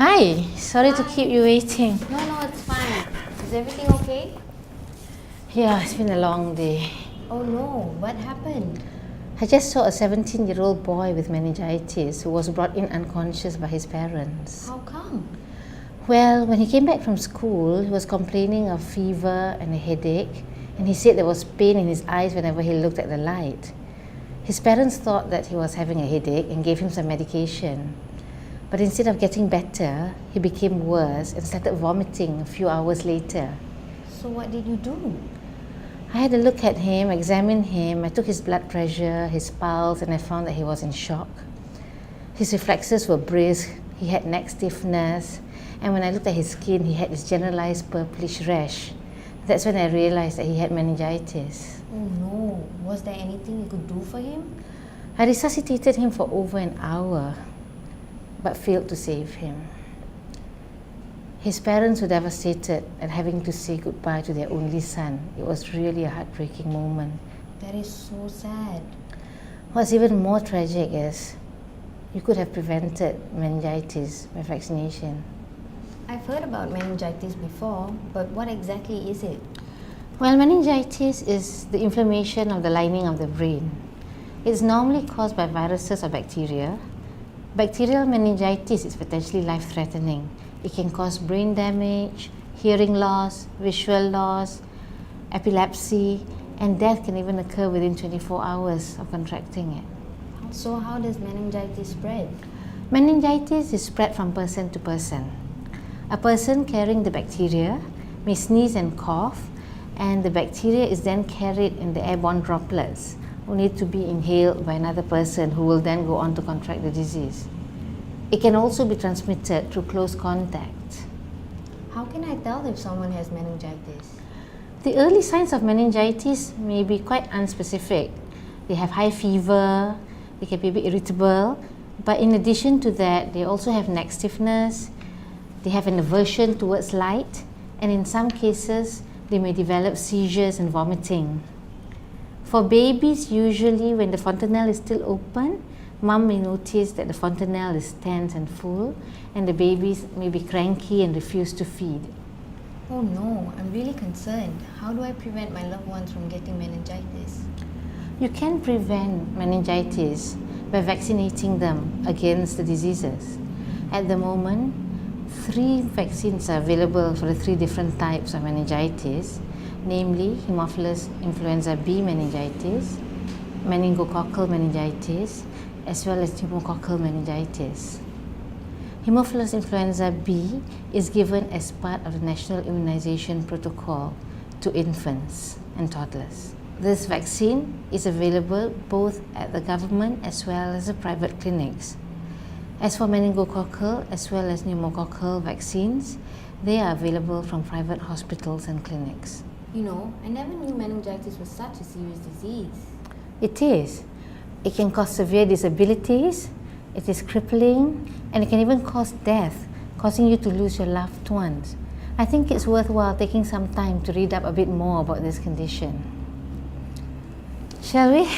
Hi, sorry to Hi. keep you waiting. No, it's fine. Is everything okay? Yeah, it's been a long day. Oh no, what happened? I just saw a 17-year-old boy with meningitis who was brought in unconscious by his parents. How come? Well, when he came back from school, he was complaining of fever and a headache, and he said there was pain in his eyes whenever he looked at the light. His parents thought that he was having a headache and gave him some medication. But instead of getting better, he became worse and started vomiting a few hours later. So what did you do? I had a look at him, examined him, I took his blood pressure, his pulse, and I found that he was in shock. His reflexes were brisk, he had neck stiffness, and when I looked at his skin, he had this generalized purplish rash. That's when I realized that he had meningitis. Oh no, was there anything you could do for him? I resuscitated him for over an hour, but failed to save him. His parents were devastated at having to say goodbye to their only son. It was really a heartbreaking moment. That is so sad. What's even more tragic is you could have prevented meningitis by vaccination. I've heard about meningitis before, but what exactly is it? Well, meningitis is the inflammation of the lining of the brain. It's normally caused by viruses or bacteria. Bacterial meningitis is potentially life-threatening. It can cause brain damage, hearing loss, visual loss, epilepsy, and death can even occur within 24 hours of contracting it. So how does meningitis spread? Meningitis is spread from person to person. A person carrying the bacteria may sneeze and cough, and the bacteria is then carried in the airborne droplets who need to be inhaled by another person who will then go on to contract the disease. It can also be transmitted through close contact. How can I tell if someone has meningitis? The early signs of meningitis may be quite unspecific. They have high fever, they can be a bit irritable, but in addition to that, they also have neck stiffness, they have an aversion towards light, and in some cases, they may develop seizures and vomiting. For babies, usually when the fontanelle is still open, mom may notice that the fontanelle is tense and full, and the babies may be cranky and refuse to feed. Oh no, I'm really concerned. How do I prevent my loved ones from getting meningitis? You can prevent meningitis by vaccinating them against the diseases. At the moment, 3 vaccines are available for the 3 different types of meningitis, namely Haemophilus influenza B meningitis, meningococcal meningitis, as well as pneumococcal meningitis. Haemophilus influenza B is given as part of the National Immunization Protocol to infants and toddlers. This vaccine is available both at the government as well as the private clinics. As for meningococcal as well as pneumococcal vaccines, they are available from private hospitals and clinics. You know, I never knew meningitis was such a serious disease. It is. It can cause severe disabilities, it is crippling, and it can even cause death, causing you to lose your loved ones. I think it's worthwhile taking some time to read up a bit more about this condition. Shall we?